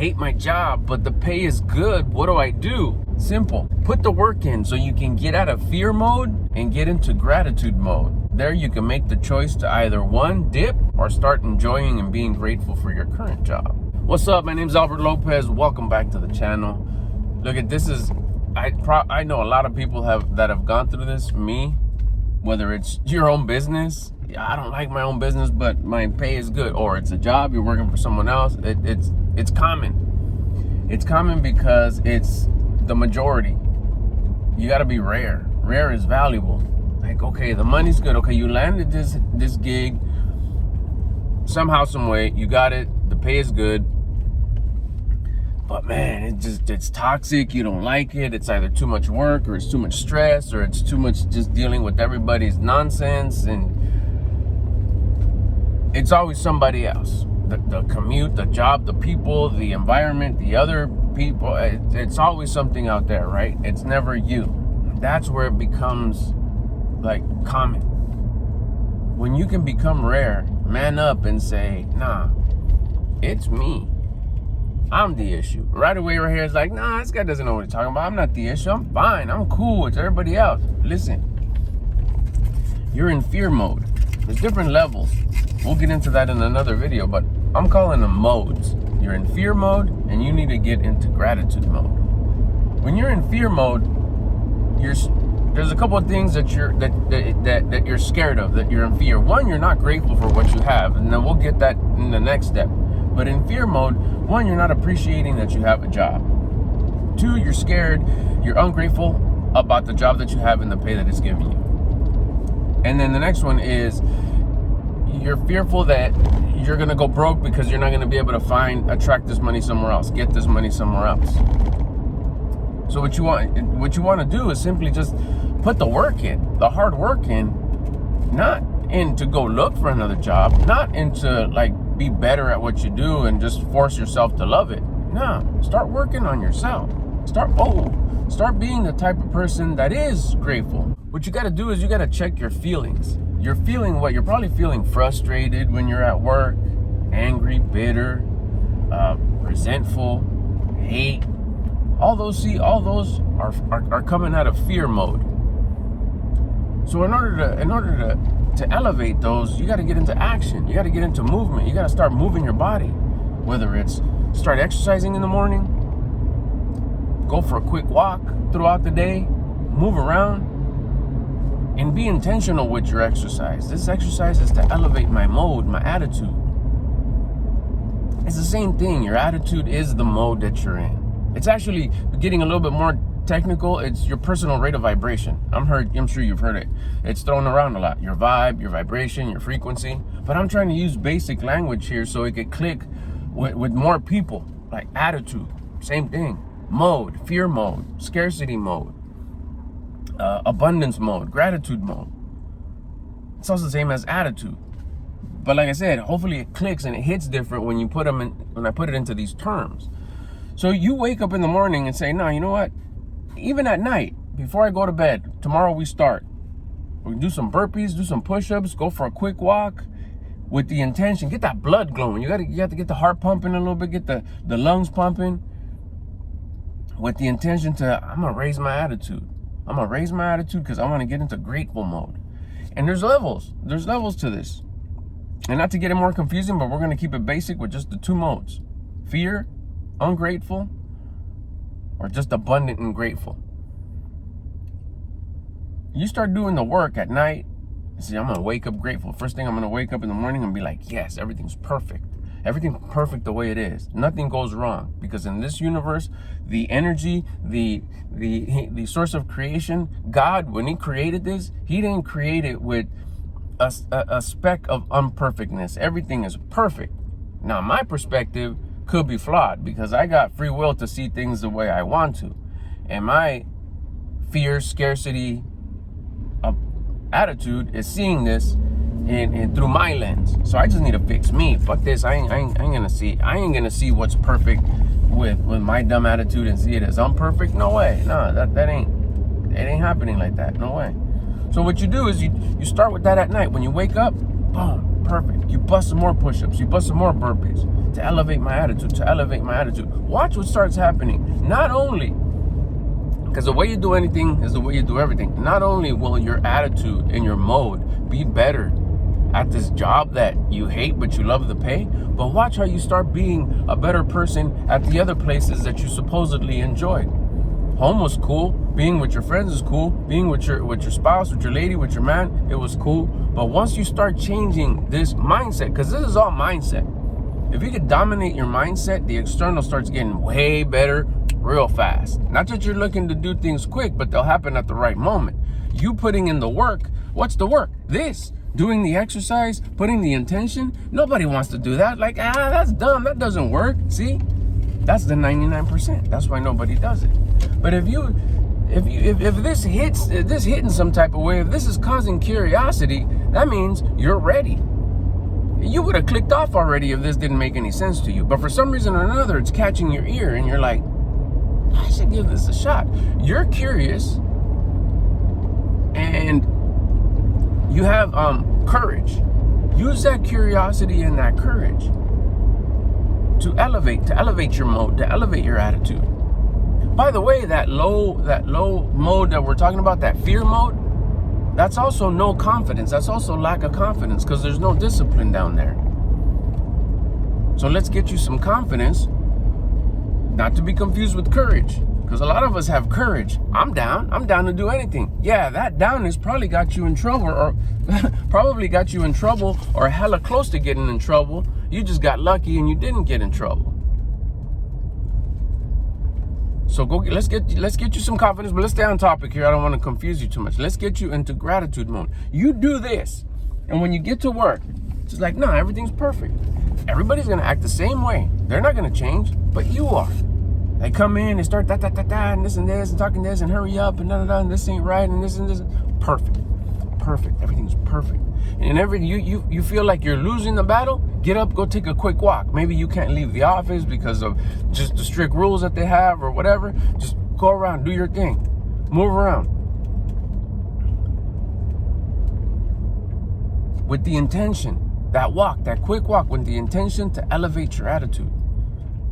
hate my job, but the pay is good. What do I do? Simple. Put the work in so you can get out of fear mode and get into gratitude mode. There you can make the choice to either one, dip, or start enjoying and being grateful for your current job. What's up? My name's Albert Lopez. Welcome back to the channel. Look at this is, I know a lot of people that have gone through this. Me, whether it's your own business, I don't like my own business, but my pay is good, or it's a job, you're working for someone else. It's common. It's common because it's the majority. You got to be rare. Rare is valuable. Like, okay, the money's good. Okay, you landed this gig somehow, some way. You got it. The pay is good. But man, it's toxic. You don't like it. It's either too much work, or it's too much stress, or it's too much just dealing with everybody's nonsense, and it's always somebody else. The commute, the job, the people, the environment, the other people. It's always something out there, right? It's never you. That's where it becomes like common. When you can become rare, man up and say, nah, it's me. I'm the issue. Right away, right here, it's like, nah, this guy doesn't know what he's talking about. I'm not the issue. I'm fine. I'm cool. It's everybody else. Listen, you're in fear mode. There's different levels. We'll get into that in another video, but I'm calling them modes. You're in fear mode, and you need to get into gratitude mode. When you're in fear mode, there's a couple of things that you're scared of, that you're in fear. One, you're not grateful for what you have, and then we'll get that in the next step. But in fear mode, one, you're not appreciating that you have a job. Two, you're scared, you're ungrateful about the job that you have and the pay that it's giving you. And then the next one is you're fearful that you're gonna go broke because you're not gonna be able to attract this money somewhere else, get this money somewhere else. So what you want to do is simply just put the work in, the hard work in, not in to go look for another job, not into like be better at what you do and just force yourself to love it. No, start working on yourself. Start being the type of person that is grateful. What you got to do is you got to check your feelings. You're feeling what? You're probably feeling frustrated when you're at work, angry, bitter, resentful, hate. All those are coming out of fear mode. So in order to elevate those, you got to get into action. You got to get into movement. You got to start moving your body. Whether it's start exercising in the morning, go for a quick walk throughout the day, move around, and be intentional with your exercise. This exercise is to elevate my mode, my attitude. It's the same thing. Your attitude is the mode that you're in. It's actually getting a little bit more technical. It's your personal rate of vibration. I'm sure you've heard it. It's thrown around a lot. Your vibe, your vibration, your frequency. But I'm trying to use basic language here so it could click with more people. Like attitude, same thing. Mode, fear mode, scarcity mode, abundance mode, gratitude mode. It's also the same as attitude. But like I said, hopefully it clicks and it hits different when I put it into these terms. So you wake up in the morning and say, no, you know what? Even at night, before I go to bed, tomorrow we start. We do some burpees, do some push-ups, go for a quick walk with the intention. Get that blood glowing. You have to get the heart pumping a little bit, get the lungs pumping with the intention I'm going to raise my attitude. I'm going to raise my attitude because I want to get into grateful mode. And there's levels. There's levels to this. And not to get it more confusing, but we're going to keep it basic with just the two modes. Fear, ungrateful, or just abundant and grateful. You start doing the work at night. See, I'm gonna wake up grateful. First thing, I'm gonna wake up in the morning and be like, yes, everything's perfect. Everything's perfect the way it is. Nothing goes wrong, because in this universe, the energy, the source of creation, God, when He created this, He didn't create it with a speck of unperfectness. Everything is perfect. Now, my perspective could be flawed because I got free will to see things the way I want to, and my fear, scarcity attitude is seeing this in through my lens. So I just need to fix me. Fuck this. I ain't gonna see what's perfect with my dumb attitude and see it as imperfect. No way. No, that ain't happening like that. No way. So what you do is you start with that at night. When you wake up, boom, perfect. You bust some more push-ups. You bust some more burpees to elevate my attitude, to elevate my attitude. Watch what starts happening. Not only, because the way you do anything is the way you do everything. Not only will your attitude and your mode be better at this job that you hate but you love the pay, but watch how you start being a better person at the other places that you supposedly enjoyed. Home was cool. Being with your friends is cool. Being with your spouse, with your lady, with your man, it was cool. But once you start changing this mindset, because this is all mindset. If you could dominate your mindset, the external starts getting way better real fast. Not that you're looking to do things quick, but they'll happen at the right moment. You putting in the work. What's the work? This. Doing the exercise, putting the intention. Nobody wants to do that. Like, that's dumb. That doesn't work. See? That's the 99%. That's why nobody does it. But if this hitting some type of way, if this is causing curiosity, that means you're ready. You would have clicked off already if this didn't make any sense to you. But for some reason or another, it's catching your ear and you're like, I should give this a shot. You're curious and you have courage. Use that curiosity and that courage to elevate your mode, to elevate your attitude. By the way, that low mode that we're talking about, that fear mode, that's also no confidence. That's also lack of confidence because there's no discipline down there. So let's get you some confidence, not to be confused with courage, because a lot of us have courage. I'm down to do anything. Yeah, that downness probably got you in trouble, or hella close to getting in trouble. You just got lucky and you didn't get in trouble. So let's get you some confidence, but let's stay on topic here. I don't want to confuse you too much. Let's get you into gratitude mode. You do this, and when you get to work, it's like, no, everything's perfect. Everybody's gonna act the same way. They're not gonna change, but you are. They come in, they start and this, and talking this, and hurry up, and and this ain't right, and this and this. Perfect. Everything's perfect. And you feel like you're losing the battle, get up, go take a quick walk. Maybe you can't leave the office because of just the strict rules that they have or whatever. Just go around, do your thing, move around. With the intention, that quick walk with the intention to elevate your attitude.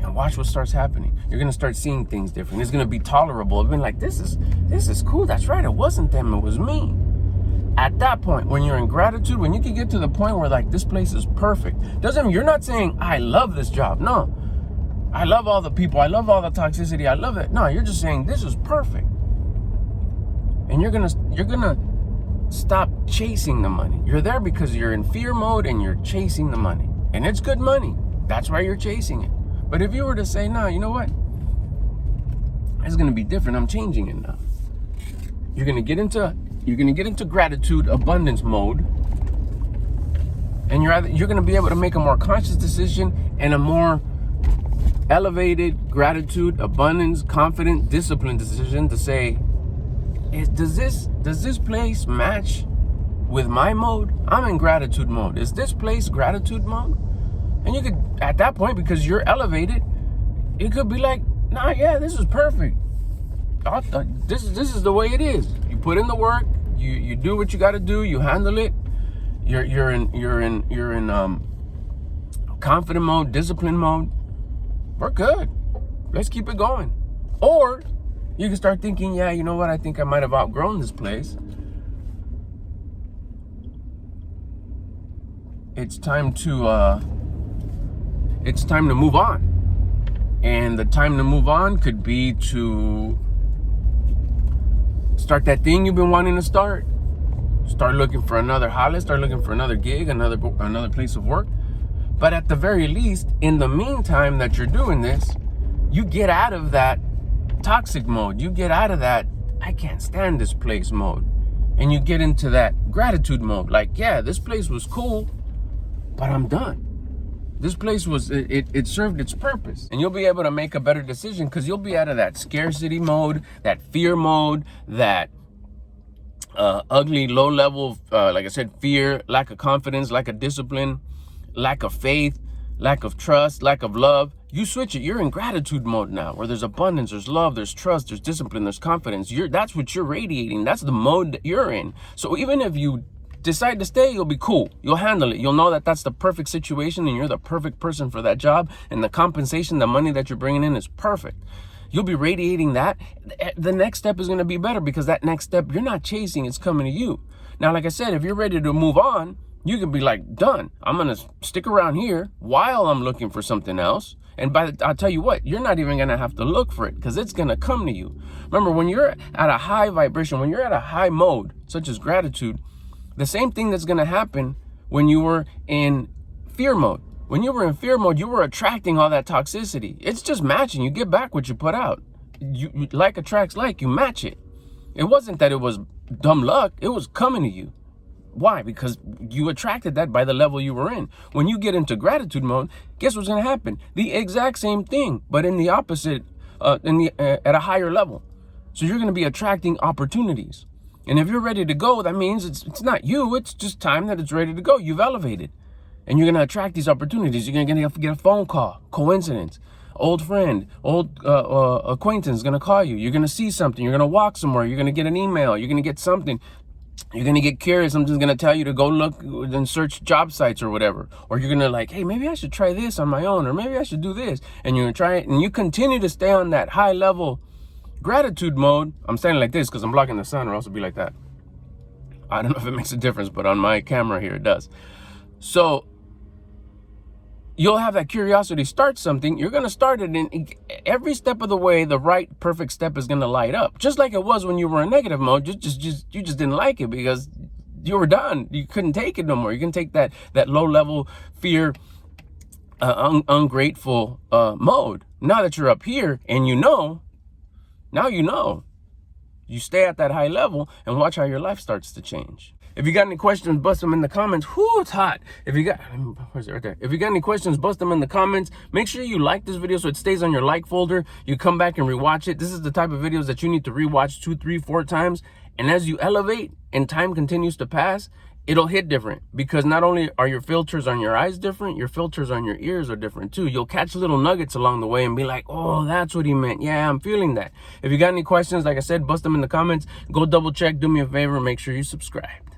And watch what starts happening. You're gonna start seeing things different. It's gonna be tolerable. It's been like, this is cool. That's right. It wasn't them, it was me. At that point, when you're in gratitude, when you can get to the point where like this place is perfect, doesn't mean you're not saying I love this job. No, I love all the people. I love all the toxicity. I love it. No, you're just saying this is perfect, and you're gonna stop chasing the money. You're there because you're in fear mode and you're chasing the money, and it's good money. That's why you're chasing it. But if you were to say, no, you know what? It's gonna be different. I'm changing it now. You're gonna get into gratitude, abundance mode, and you're going to be able to make a more conscious decision and a more elevated gratitude, abundance, confident, disciplined decision to say, does this place match with my mode? I'm in gratitude mode. Is this place gratitude mode? And you could, at that point, because you're elevated, it could be like, nah, yeah, this is perfect. This is the way it is. You put in the work. You do what you got to do. You handle it. You're in confident mode, discipline mode. We're good. Let's keep it going. Or you can start thinking, yeah, you know what? I think I might have outgrown this place. It's time to move on. And the time to move on could be to start that thing you've been wanting to start. Start looking for another holiday. Start looking for another gig, another place of work. But at the very least, in the meantime that you're doing this, you get out of that toxic mode. You get out of that I can't stand this place mode. And you get into that gratitude mode. Like, yeah, this place was cool, but I'm done. This place was, it served its purpose. And you'll be able to make a better decision because you'll be out of that scarcity mode, that fear mode, that ugly, low level, like I said, fear, lack of confidence, lack of discipline, lack of faith, lack of trust, lack of love. You switch it. You're in gratitude mode now, where there's abundance, there's love, there's trust, there's discipline, there's confidence. That's what you're radiating. That's the mode that you're in. So even if you decide to stay, you'll be cool. You'll handle it. You'll know that that's the perfect situation and you're the perfect person for that job, and the compensation, the money that you're bringing in is perfect. You'll be radiating that. The next step is going to be better because that next step you're not chasing, it's coming to you. Now, like I said, if you're ready to move on, you can be like, done. I'm going to stick around here while I'm looking for something else. And I'll tell you what, you're not even going to have to look for it because it's going to come to you. Remember, when you're at a high vibration, when you're at a high mode, such as gratitude, the same thing that's going to happen when you were in fear mode. When you were in fear mode, you were attracting all that toxicity. It's just matching. You get back what you put out. You like attracts like, you match it. It wasn't that it was dumb luck. It was coming to you. Why? Because you attracted that by the level you were in. When you get into gratitude mode, guess what's going to happen? The exact same thing, but in the opposite, at a higher level. So you're going to be attracting opportunities. And if you're ready to go, that means it's not you. It's just time that it's ready to go. You've elevated. And you're going to attract these opportunities. You're going to get a phone call, coincidence, old friend, old acquaintance is going to call you. You're going to see something. You're going to walk somewhere. You're going to get an email. You're going to get something. You're going to get curious. Something's going to tell you to go look and search job sites or whatever. Or you're going to like, hey, maybe I should try this on my own. Or maybe I should do this. And you're going to try it. And you continue to stay on that high level gratitude mode. I'm standing like this because I'm blocking the sun, or else it'll be like that. I don't know if it makes a difference, but on my camera here, it does. So you'll have that curiosity, start something. You're going to start it, and every step of the way, the right perfect step is going to light up. Just like it was when you were in negative mode. You just didn't like it because you were done. You couldn't take it no more. You can take that low level fear, ungrateful mode. Now that you're up here and now you know. You stay at that high level and watch how your life starts to change. If you got any questions, bust them in the comments. Whoo, it's hot. If you got, where's it right there? If you got any questions, bust them in the comments. Make sure you like this video so it stays on your like folder. You come back and rewatch it. This is the type of videos that you need to rewatch 2, 3, 4 times. And as you elevate and time continues to pass, it'll hit different, because not only are your filters on your eyes different, your filters on your ears are different too. You'll catch little nuggets along the way and be like, oh, that's what he meant. Yeah, I'm feeling that. If you got any questions, like I said, bust them in the comments. Go double check. Do me a favor. Make sure you subscribe.